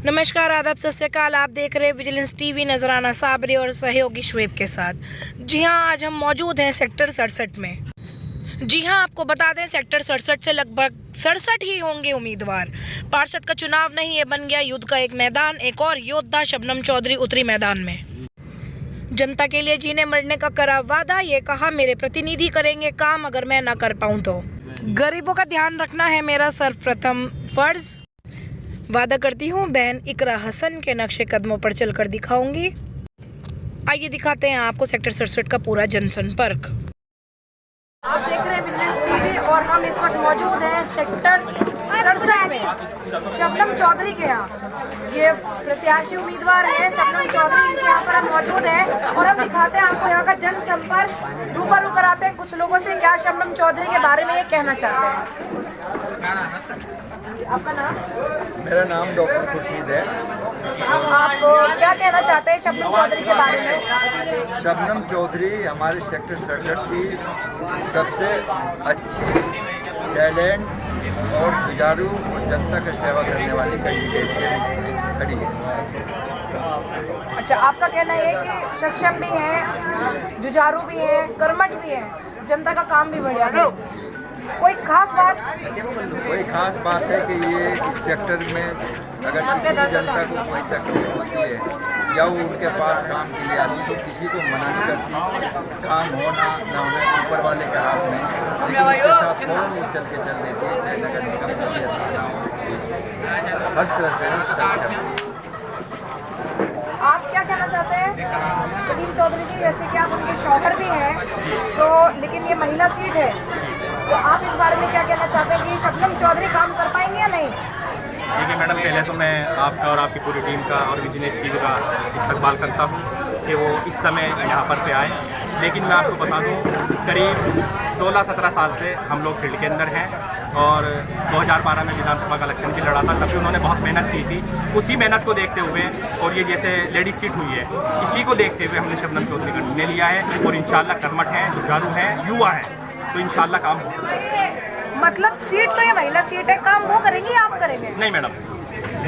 नमस्कार, आदाब, सत श्री अकाल। आप देख रहे हैं विजिलेंस टीवी। नजराना साबरी और सहयोगी शुएब के साथ। जी हां, आज हम मौजूद हैं सेक्टर 67 में। जी हां, आपको बता दें सेक्टर 67 से लगभग 67 ही होंगे उम्मीदवार। पार्षद का चुनाव नहीं, ये बन गया युद्ध का एक मैदान। एक और योद्धा शबनम चौधरी उतरी मैदान में। जनता के लिए जीने मरने का करा वादा, ये कहा मेरे प्रतिनिधि करेंगे काम, अगर मैं ना कर पाऊँ तो। गरीबों का ध्यान रखना है मेरा सर्वप्रथम फर्ज। वादा करती हूँ बहन इकरा हसन के नक्शे कदमों पर चलकर दिखाऊंगी। आइए दिखाते हैं आपको सेक्टर 67 का पूरा जनसंपर्क। आप देख रहे हैं विजिलेंस टीवी और हम इस वक्त मौजूद हैं सेक्टर 67 में शबनम चौधरी के यहाँ। ये प्रत्याशी उम्मीदवार है शबनम चौधरी, इनके यहाँ पर हम मौजूद हैं और हम दिखाते हैं आपको यहाँ का जनसंपर्क। रूबरू कराते हैं कुछ लोगों से, क्या शबनम चौधरी के बारे में ये कहना चाहते हैं। आपका नाम? मेरा नाम डॉक्टर खुर्शीद है। आप क्या कहना चाहते हैं शबनम चौधरी के बारे में? शबनम चौधरी हमारे सेक्टर 67 की सबसे अच्छी टैलेंट और जुझारू और जनता की सेवा करने वाली कैंडिडेट खड़ी है। अच्छा, आपका कहना है कि सक्षम भी हैं, जुझारू भी हैं, कर्मठ भी हैं, जनता का काम भी बढ़िया है। कोई खास बात? कोई खास बात है कि ये इस सेक्टर में अगर किसी भी जनता को कोई तकलीफ होती है या वो उनके पास काम के लिए आती तो किसी को मना नहीं करती। काम होना न होना ऊपर वाले के हाथ में, लेकिन उसके साथ फौरन वो चल देती है, चाहे नगर निगम की या ना हो। हर तरह से सक्षम। आप क्या कहना चाहते हैं शबनम चौधरी जी? जैसे कि आप उनके शौहर भी हैं, तो लेकिन ये महिला सीट है, तो आप इस बारे में क्या कहना चाहते हैं कि शबनम चौधरी काम कर पाएंगे या नहीं? देखिए मैडम, पहले तो मैं आपका और आपकी पूरी टीम का और विजिलेंस टीवी का इस्तकबाल करता हूँ कि वो इस समय यहाँ पर आए। लेकिन मैं आपको बता दूँ, करीब 16-17 साल से हम लोग फील्ड के अंदर हैं और 2012 में विधानसभा का इलेक्शन भी लड़ा था। तभी उन्होंने बहुत मेहनत की थी। उसी मेहनत को देखते हुए और ये जैसे लेडीज सीट हुई है, इसी को देखते हुए हमने शबनम चौधरी का निर्णय लिया है और इंशाल्लाह कर्मठ हैं, जुझारू हैं, युवा हैं, तो इंशाल्लाह काम होगा। मतलब सीट तो ये महिला सीट है, काम वो करेंगी आप करेंगे? नहीं मैडम,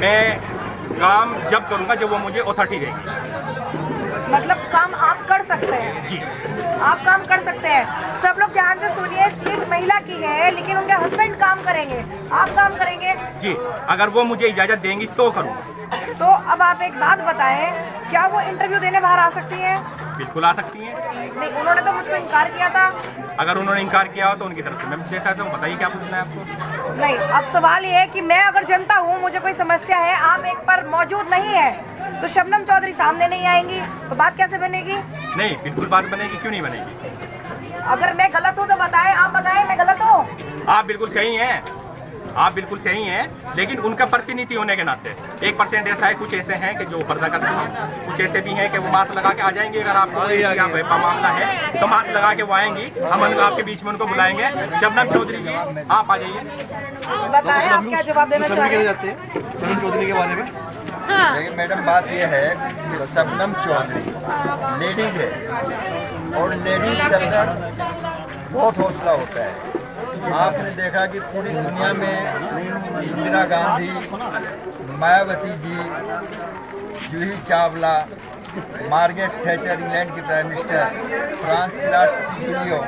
मैं काम जब करूँगा जब वो मुझे अथॉरिटी देगी। मतलब काम आप कर सकते हैं? जी, आप काम कर सकते हैं। सब लोग ध्यान से सुनिए, सीट महिला की है लेकिन उनके हस्बैंड काम करेंगे, आप काम करेंगे? जी, अगर वो मुझे इजाज़त देंगी तो करूँगा। तो अब आप एक बात बताएं, क्या वो इंटरव्यू देने बाहर आ सकती हैं? बिल्कुल आ सकती हैं। नहीं, उन्होंने तो मुझको इनकार किया था। अगर उन्होंने इनकार किया हो तो उनकी तरफ से मैं देता हूँ। बताइए क्या पूछना है आपको? नहीं, अब सवाल ये है कि मैं अगर जनता हूँ, मुझे कोई समस्या है, आप एक पर मौजूद नहीं है, तो शबनम चौधरी सामने नहीं आएंगी तो बात कैसे बनेगी? नहीं, बिल्कुल बात बनेगी, क्यों नहीं बनेगी? अगर मैं गलत हूँ तो बताएं, आप बताएं मैं गलत हूँ? आप बिल्कुल सही हैं, आप बिल्कुल सही हैं, लेकिन उनका प्रतिनिधि होने के नाते 1% ऐसा है, कुछ ऐसे हैं कि जो पर्दा करते हैं, कुछ ऐसे भी हैं कि वो मास्क लगा के आ जाएंगे। अगर आपको मामला है तो मास्क लगा के वो आएंगी, हम आपके बीच में उनको बुलाएंगे। शबनम चौधरी जी, आप आ जाइए, बताएं आप क्या जवाब देना चाहते हैं शबनम चौधरी के बारे में। लेकिन मैडम बात यह है कि शबनम चौधरी लेडीज है और लेडीज के अंदर बहुत हौसला होता है। आपने देखा कि पूरी दुनिया में Indira Gandhi, Mayawati ji, Juhi Chawla, Margaret Thatcher England की प्राइम मिनिस्टर, फ्रांस की राष्ट्रपति जूलियो,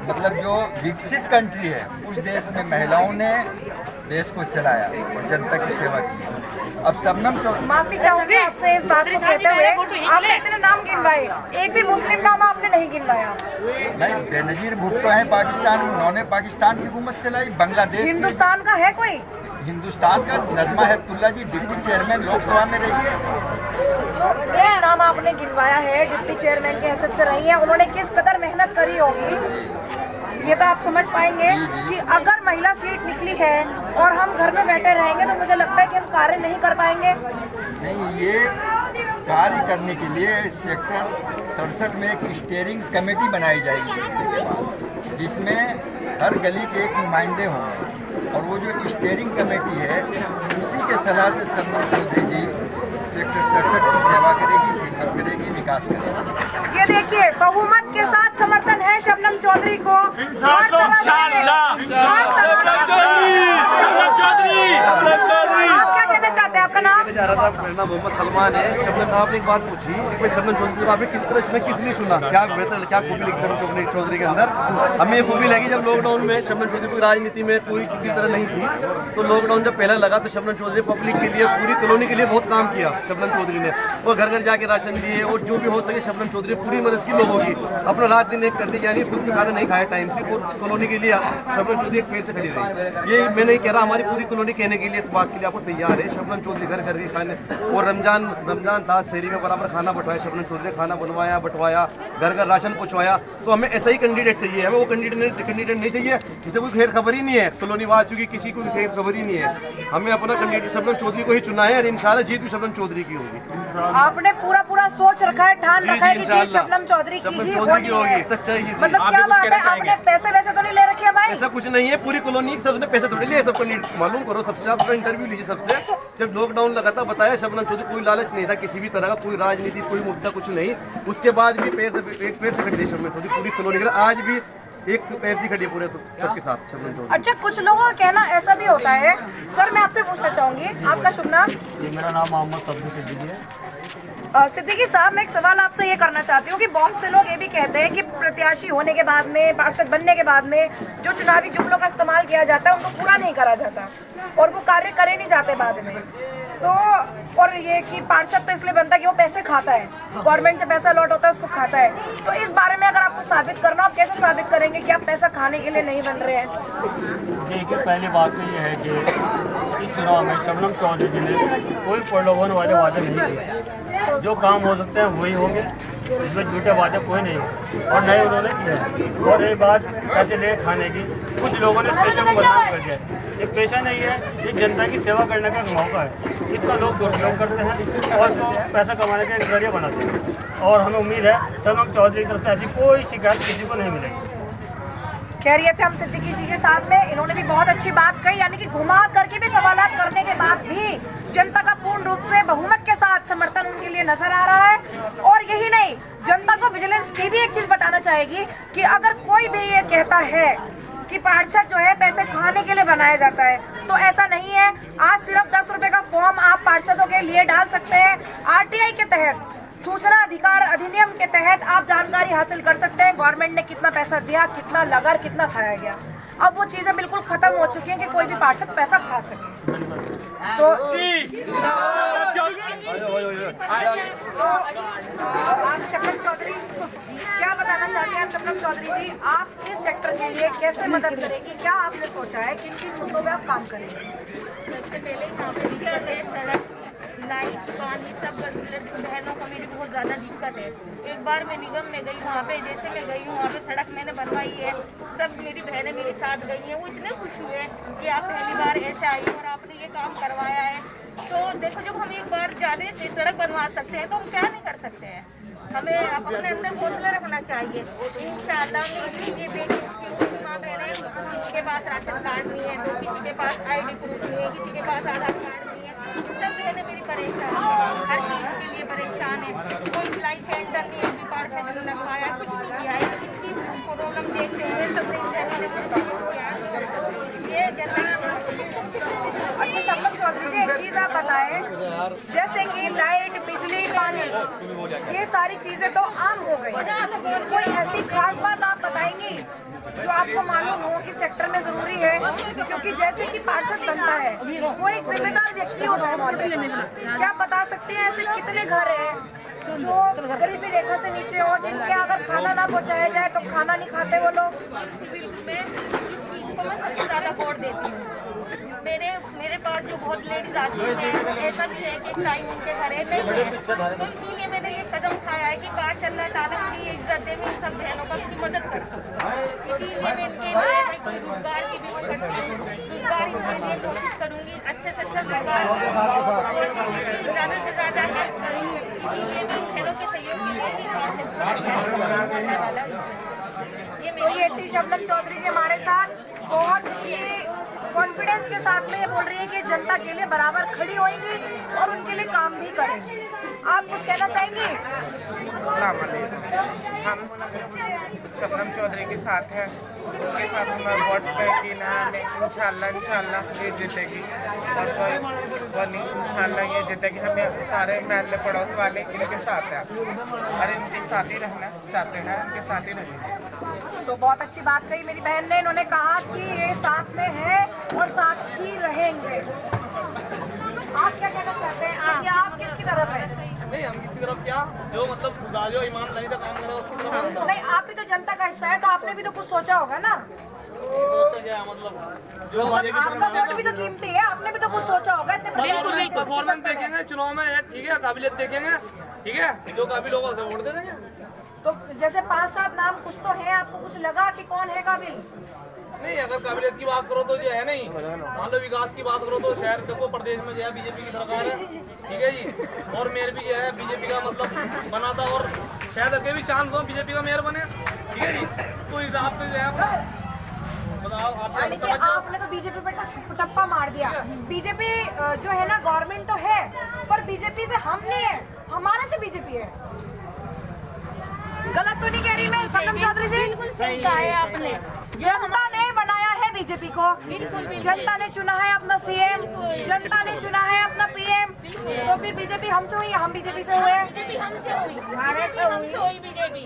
मतलब जो विकसित कंट्री है उस देश में महिलाओं ने देश को चलाया और जनता की सेवा की। अब शबनम चौधरी, माफी चाहूंगी आपसे इस बात को कहते हुए, आपने इतने नाम गिनवाए, एक भी मुस्लिम नाम आपने नहीं गिनवाया। नहीं, बेनजीर भुट्टो हैं पाकिस्तान में, उन्होंने पाकिस्तान की हुकूमत चलाई। बांग्लादेश, हिंदुस्तान का है कोई? हिंदुस्तान का नजमा हेपतुल्ला जी डिप्टी चेयरमैन लोकसभा में रही है। तो एक नाम आपने गिनवाया है, डिप्टी चेयरमैन की हैसियत से रही है, उन्होंने किस कदर मेहनत करी होगी ये तो आप समझ पाएंगे कि अगर महिला सीट निकली है और हम घर में बैठे रहेंगे तो मुझे लगता है कि हम कार्य नहीं कर पाएंगे। नहीं, ये कार्य करने के लिए सेक्टर 67 में एक स्टीयरिंग कमेटी बनाई जाएगी जिसमें हर गली के एक नुमाइंदे होंगे और वो जो स्टीयरिंग कमेटी है उसी के सलाह से शबनम चौधरी जी सेक्टर 67 की सेवा करेगी, खिदमत करेगी, विकास करेगी। ये देखिए, बहुमत के साथ समर्थन है शबनम चौधरी को। आप क्या कहना चाहते हैं? आपका नाम? रहा था। मेरा नाम मोहम्मद सलमान है। शबनम, आपने एक बात पूछी कि शबनम चौधरी आपने किस तरह चुना, किस लिए चुना, क्या बेहतर क्या खूबी लगी शबनम चौधरी के अंदर? हमें ये खूबी लगी जब लॉकडाउन में शबनम चौधरी कोई राजनीति में कोई किसी तरह नहीं थी, तो लॉकडाउन जब पहला लगा तो शबनम चौधरी पब्लिक के लिए, पूरी कॉलोनी के लिए बहुत काम किया शबनम चौधरी ने। और घर घर जाके राशन दिए और जो भी हो सके शबनम चौधरी पूरी मदद की लोगों की, अपना रात दिन एक करती जा रही है, खुद भी खाना नहीं खाया टाइम से, और कॉलोनी के लिए शबनम चौधरी एक पेड़ से खड़ी रही। ये मैं नहीं कह रहा, हमारी पूरी कॉलोनी कहने के लिए इस बात के लिए आपको तैयार है। शबनम चौधरी घर घर के खाने, और रमजान था, शहरी में बराबर खाना बंटवाया शबनम चौधरी ने, खाना बनवाया बंटवाया, घर घर राशन पहुँचवाया। तो हमें ऐसा ही कैंडिडेट चाहिए, हमें वो कैंडिडेट नहीं चाहिए जिसे कोई खैर खबर ही नहीं है, कॉलोनी वासियों की किसी को खैर खबर ही नहीं है। हमें अपना कैंडिडेट शबनम चौधरी को ही चुना है और इंशाल्लाह जीत भी शबनम चौधरी की होगी। आपने पूरा सोच रखा है, ठान रखा है कि जीत शबनम चौधरी की ही होगी। सच्चाई ही। मतलब क्या बात है, आपने पैसे वैसे तो नहीं ले रखे भाई? ऐसा कुछ नहीं है, पूरी कॉलोनी सबने पैसे थोड़े लिए, सबको मालूम करो सबसे, आप इंटरव्यू लीजिए सबसे। जब लॉकडाउन लगा था बताया शबनम चौधरी कोई लालच नहीं था किसी भी तरह का, कोई राजनीति कोई मुद्दा कुछ नहीं। उसके बाद भी एक पैर से खड़ी शबनम चौधरी पूरी कॉलोनी के, आज भी एक पैर से खड़ी पूरे सबके साथ शबनम चौधरी। अच्छा, कुछ लोगों का कहना ऐसा भी होता है। सर मैं आपसे पूछना चाहूंगी, आपका शुभ नाम? मेरा नाम मोहम्मद सब्बू सिद्दीकी है। सिद्दीकी साहब, मैं एक सवाल आपसे ये करना चाहती हूँ कि बहुत से लोग ये भी कहते हैं कि प्रत्याशी होने के बाद में, पार्षद बनने के बाद में जो चुनावी जुमलों का इस्तेमाल किया जाता है उनको पूरा नहीं करा जाता और वो कार्य करे नहीं जाते बाद में। तो और ये कि पार्षद तो इसलिए बनता है कि वो पैसे खाता है, गवर्नमेंट से पैसा लौट होता है उसको खाता है। तो इस बारे में अगर आपको साबित करना, आप कैसे साबित करेंगे कि आप पैसा खाने के लिए नहीं बन रहे हैं? देखिए, पहली बात तो ये है कि इस चुनाव में शबनम चौधरी जी ने कोई प्रलोभन वाले वादे नहीं किए। जो काम हो सकते हैं वही होंगे, इसमें झूठे वादे कोई नहीं हो और नए उन्होंने किए। और एक बात पैसे ले खाने की, कुछ लोगों ने इस पेशे को बदनाम कर दिया। ये पेशा नहीं है, ये जनता की सेवा करने का एक मौका है। इसका लोग दुरुपयोग करते हैं और इसको पैसा कमाने का एक जरिया बनाते हैं। और हमें उम्मीद है शबनम चौधरी की तरफ से ऐसी कोई शिकायत किसी को नहीं मिलेगी। खैरियत है, हम सिद्दीकी जी के साथ में, इन्होंने भी बहुत अच्छी बात कही, यानी कि घुमा करके भी सवालात करने के बाद भी जनता का पूर्ण रूप से बहुमत के साथ समर्थन उनके लिए नजर आ रहा है। और यही नहीं, जनता को विजिलेंस टीवी एक चीज बताना चाहेगी कि अगर कोई भी ये कहता है कि पार्षद जो है पैसे खाने के लिए बनाया जाता है, तो ऐसा नहीं है। आज सिर्फ 10 रुपए का फॉर्म आप पार्षदों के लिए डाल सकते हैं। RTI के तहत, सूचना अधिकार अधिनियम के तहत आप जानकारी हासिल कर सकते हैं गवर्नमेंट ने कितना पैसा दिया, कितना लगा और कितना खाया गया। अब वो चीजें बिल्कुल खत्म हो चुकी हैं कि कोई भी पार्षद पैसा खा सके। तो आप शबनम चौधरी क्या बताना चाहते हैं? शबनम चौधरी जी, आप इस सेक्टर के लिए कैसे मदद करेंगी? क्या आपने सोचा है, किन किन मुद्दों पे आप काम करेंगे? सबसे पहले यहाँ पे सड़क, लाइट, पानी सब बहनों को मेरी बहुत ज़्यादा दिक्कत है। एक बार मैं निगम में गई, वहाँ पे जैसे मैं गई हूँ, वहाँ पे सड़क मैंने बनवाई है, सब मेरी बहनें मेरे साथ गई हैं। वो इतने खुश हुए कि आप पहली बार ऐसे आई और आपने ये काम करवाया है। तो देखो, जब हम एक बार जाने से सड़क बनवा सकते हैं तो हम क्या नहीं कर सकते हैं। हमें अपने अंदर हौसला रखना चाहिए। इंशाअल्लाह मैं इसीलिए देखी माँ बहनें, किसी के पास राशन कार्ड नहीं है, तो किसी के पास ID प्रूफ नहीं है, किसी के पास आधार कार्ड नहीं है, सब बहनें मेरी परेशान है, हर चीज़ के लिए परेशान है। कोई सिलाई सेंटर नहीं है, कार्ड से नहीं लगवाया, कुछ नहीं किया है। इतनी प्रॉब्लम देखते हुए सब किया है, इसलिए जैसा। अच्छा शबनम चौधरी जी, एक चीज आप बताएं, जैसे कि लाइट, बिजली, पानी, ये सारी चीजें तो आम हो गई, कोई ऐसी खास बात आप बताएंगी जो आपको मालूम हो कि सेक्टर में जरूरी है? क्योंकि जैसे कि पार्षद बनता है वो एक जिम्मेदार व्यक्ति होता है मोहल्ले में। क्या बता सकते हैं ऐसे कितने घर हैं जो गरीबी रेखा से नीचे हो, जिनके अगर खाना ना पहुंचाया जाए तो खाना नहीं खाते वो लोग? मैं सबसे ज़्यादा वोट देती हूँ। मेरे पास जो बहुत लेडीज आती है, ऐसा भी है कि टाइम उनके घर है नहीं है, तो इसीलिए मैंने ये कदम उठाया है कि कार्ड चलना ताला की इज्जत देने, इन सब बहनों का उनकी मदद कर सकूँ। इसीलिए मैं इनके लिए रोजगार की भी करती हूँ, रोजगार के लिए कोशिश करूँगी, अच्छे से अच्छा सरकार ज़्यादा से ज़्यादा हेल्प करूँगी। इसीलिए मैं बहनों के सहयोग के लिए ये थी शबनम चौधरी जी हमारे साथ, बहुत ही कॉन्फिडेंस के साथ में ये बोल रही है कि जनता के लिए बराबर खड़ी होंगी और उनके लिए काम भी करेंगी। आप कुछ कहना चाहेंगे? शबनम चौधरी के साथ है, उनके साथ हमें वोट करके ना हमें इंशाल्लाह ये जीतेगी और इंशाल्लाह ये जीतेगी। हमें सारे महल्ले पड़ोस वाले इनके साथ हैं और इनके साथ ही रहना चाहते हैं, इनके साथ ही रहेंगे। तो बहुत अच्छी बात कही मेरी बहन ने, इन्होंने कहा कि ये साथ में है और साथ ही रहेंगे। आप क्या कहना चाहते हैं? आप किसकी तरफ है? नहीं, हम किसी तरफ क्या, जो मतलब सुधारो ईमानदारी का काम करे उसकी तरफ। नहीं, आप भी तो जनता का हिस्सा है, तो आपने भी तो कुछ सोचा होगा ना। जो आपका वोट भी तो कीमती है, आपने भी तो कुछ सोचा होगा। इतने परफॉर्मेंस देखेंगे चुनाव में, ठीक है, काबिलियत देखेंगे, ठीक है, जो काबिल होगा उसे वोट दे देंगे। तो जैसे 5-7 नाम कुछ तो है, आपको कुछ लगा कि कौन है काबिल? नहीं, अगर काबिलियत की बात करो तो जो है नहीं, मान लो विकास की बात करो तो शहर देखो प्रदेश में जो है बीजेपी की सरकार है, ठीक है जी, और मेयर भी जो है बीजेपी का मतलब बना था और शायद अगे भी चांस हो बीजेपी का मेयर बने, ठीक है जी। तो हिसाब से जो है बताओ आपने तो बीजेपी पे टप्पा मार दिया। बीजेपी जो है ना गवर्नमेंट तो है, पर बीजेपी से हम नहीं है, हमारे से बीजेपी है। गलत तो नहीं कह रही मैं शबनम चौधरी जी? बिल्कुल सही कहा है आपने। जनता ने बनाया है बीजेपी को, जनता ने चुना है अपना सीएम, जनता ने चुना है अपना पीएम, तो फिर बीजेपी हमसे हुई, हम बीजेपी से हुए, हमारे से हुई बीजेपी।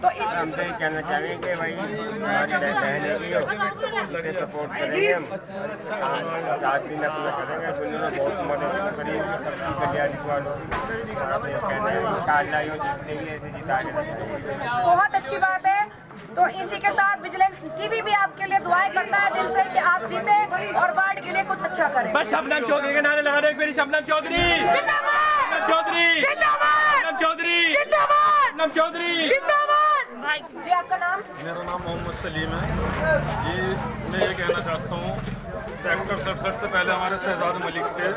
तो इस हमसे ही कहना चाहेंगे कि भाई हमारी सहने की सपोर्ट करेंगे, हम 7 दिन अपना करेंगे, दुनिया में बहुत मदद करेंगे सबकी कल्याण वालों बहुत अच्छी बात है। तो इसी के साथ विजिलेंस टीवी भी आपके लिए दुआएं करता है दिल से कि आप जीते और वार्ड के लिए कुछ अच्छा करें। बस शबनम चौधरी के नारे लगा रहे एक मेरी शबनम चौधरी जिंदाबाद, शबनम चौधरी जिंदाबाद, शबनम चौधरी जिंदाबाद, शबनम चौधरी जिंदाबाद। जी आपका नाम? मेरा नाम मोहम्मद सलीम है जी। मैं ये कहना चाहता हूँ, सेक्टर 67 से पहले हमारे शहजाद मलिक थे,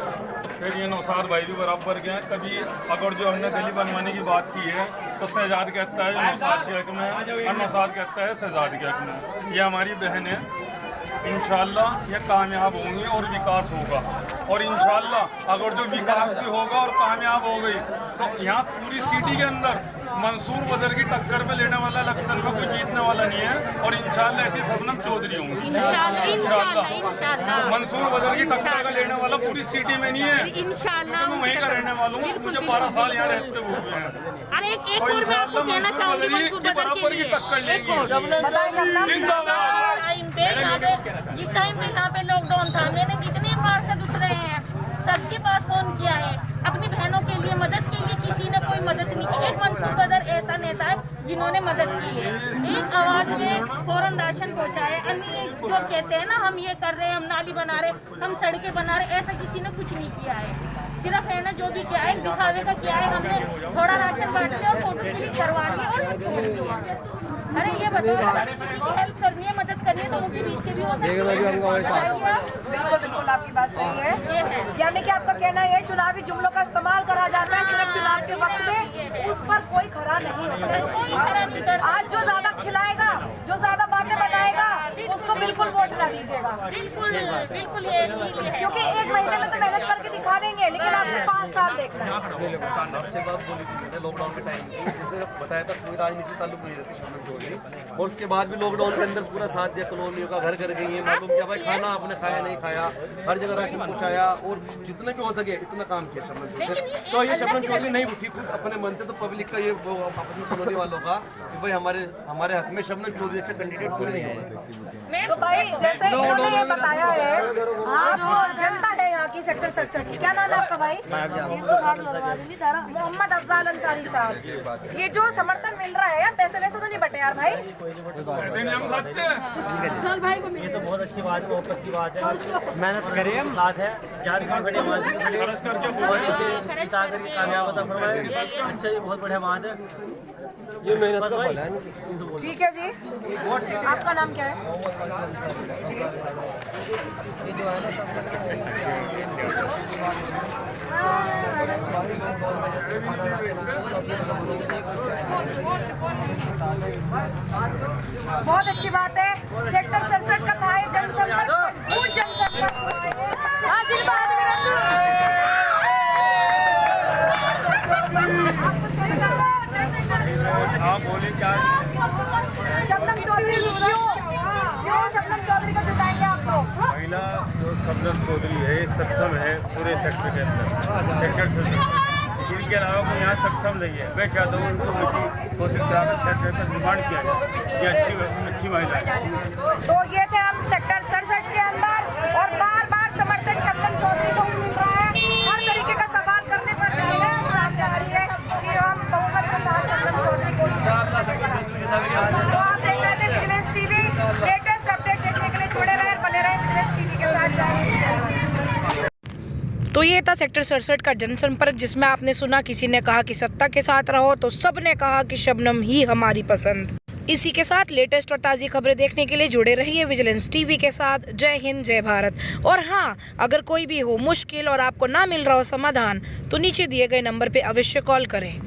फिर ये नौसाद भाई भी बराबर के हैं। कभी अगर जो हमने गली बनवाने की बात की है तो शहजाद कहता है नौसाद के हक में और नौसाद कहता है शहजाद के हक में। ये हमारी बहन है, इंशाल्लाह ये कामयाब होंगी और विकास होगा। और इंशाल्लाह अगर जो विकास भी होगा और कामयाब हो गई तो यहाँ पूरी सिटी के अंदर मंसूर बदर की टक्कर पे लेने वाला इलेक्शन में कोई जीतने वाला नहीं है। और इंशाल्लाह ऐसी शबनम चौधरी होंगी इंशाल्लाह। मंसूर बदर की टक्कर का लेने वाला पूरी सिटी में नहीं है, इंशाल्लाह मैं वहीं का रहने वाला हूँ, मुझे 12 साल यहाँ रहते हुए हैं। अरे एक और मैं आपको कहना चाहूंगी मंसूर बदर के लिए, टक्कर लेंगी। जिस टाइम पे यहाँ पे लॉकडाउन था, मैंने जितने पार्षद उतरे हैं सबके पास फोन किया है अपनी बहनों के लिए मदद के लिए, किसी ने कोई मदद नहीं की। एक मंसूर बदर ऐसा नेता है जिन्होंने मदद की है, एक आवाज में फौरन राशन पहुँचाए। अन्य जो कहते हैं ना हम ये कर रहे हैं, हम नाली बना रहे, हम सड़कें बना रहे, ऐसा किसी ने कुछ नहीं किया है। सिर्फ है ना जो भी क्या है दिखावे का किया है, हमने थोड़ा राशन बांट लिया और फोटो क्लिक करवा लिया और छोड़ दिया। अरे ये बताओ किसी की हेल्प करनी है, मदद करनी है तो उनके बीच के भी हो सकते हैं। बिल्कुल बिल्कुल आपकी बात सही है। यानी कि आपका कहना है चुनावी जुमलों का इस्तेमाल करा जाता है सिर्फ चुनाव के वक्त में, उस पर कोई खरा नहीं होता। आज जो ज्यादा खिलाएगा, जो ज्यादा बातें बनाएगा, उसको बिल्कुल वोट ना दीजिएगा। बिल्कुल बिल्कुल क्योंकि 1 महीने में तो मेहनत करके दिखा देंगे, लेकिन आपको 5 साल देखना है। आपसे बात बोली थी लॉकडाउन के टाइम की, जैसे बताया था कोई राजनीति ताल्लुक नहीं रहती शबनम चौधरी, और उसके बाद भी लॉकडाउन के अंदर पूरा साथ दिया, कॉलोनियों का घर घर गई है, मालूम क्या भाई खाना आपने खाया नहीं खाया, हर जगह राशन पहुँचाया और जितने भी हो सके इतना काम किया शबनम चौधरी। तो ये शबनम चौधरी नहीं उठी अपने मन से, तो पब्लिक का ये आपस में कॉलोनी वालों का कि भाई हमारे हक में शबनम चौधरी अच्छा कैंडिडेट कोई नहीं होगा। तो भाई जैसे इन्होंने ये बताया है, आप जनता है यहाँ की सेक्टर 67 की, क्या नाम है आपका भाई? मोहम्मद अफजाल अंसारी साहब। ये जो समर्थन मिल रहा है यार, पैसे वैसे तो नहीं बटे यार भाई? ऐसे नहीं हम खाते हैं। ये तो बहुत अच्छी बात है, बहुत अच्छी बात है। मेहनत करें हम साथ है, खर्च करके पिता करके कामयाब होता फरमाए। अच्छा ये बहुत बढ़िया बात है, ये मेहनत का फल है। ठीक है जी, आपका नाम क्या है? बहुत अच्छी बात है। सेक्टर 67 का था ये जनसंपर्क, मजबूत जनसंपर्क। आशीर्वाद आप बोले क्या? शबनम चौधरी है, ये सक्षम है पूरे सेक्टर के अंदर, सेक्टर से इनके अलावा कोई यहाँ सक्षम नहीं है। मैं चाहता हूँ उनको उनकी कोशिश कराकर सेक्टर पर निर्माण किया जाए। ये अच्छी महिला है। तो ये थे हम सेक्टर 67 के अंदर, और बार बार समर्थन शबनम चौधरी को मिल रहा है। हर तरीके का सवाल करने पर कि हम बहुमत के साथ शबनम चौधरी को। तो आप देख रहे थे विजिलेंस टीवी, लेटेस्ट अपडेट देखने के लिए जुड़े रहे, बने रहे विजिलेंस टीवी के साथ। तो ये था सेक्टर 67 का जनसंपर्क, जिसमें आपने सुना किसी ने कहा कि सत्ता के साथ रहो, तो सब ने कहा कि शबनम ही हमारी पसंद। इसी के साथ लेटेस्ट और ताज़ी खबरें देखने के लिए जुड़े रहिए विजिलेंस टीवी के साथ। जय हिंद, जय भारत। और हाँ, अगर कोई भी हो मुश्किल और आपको ना मिल रहा हो समाधान, तो नीचे दिए गए नंबर पे अवश्य कॉल करें।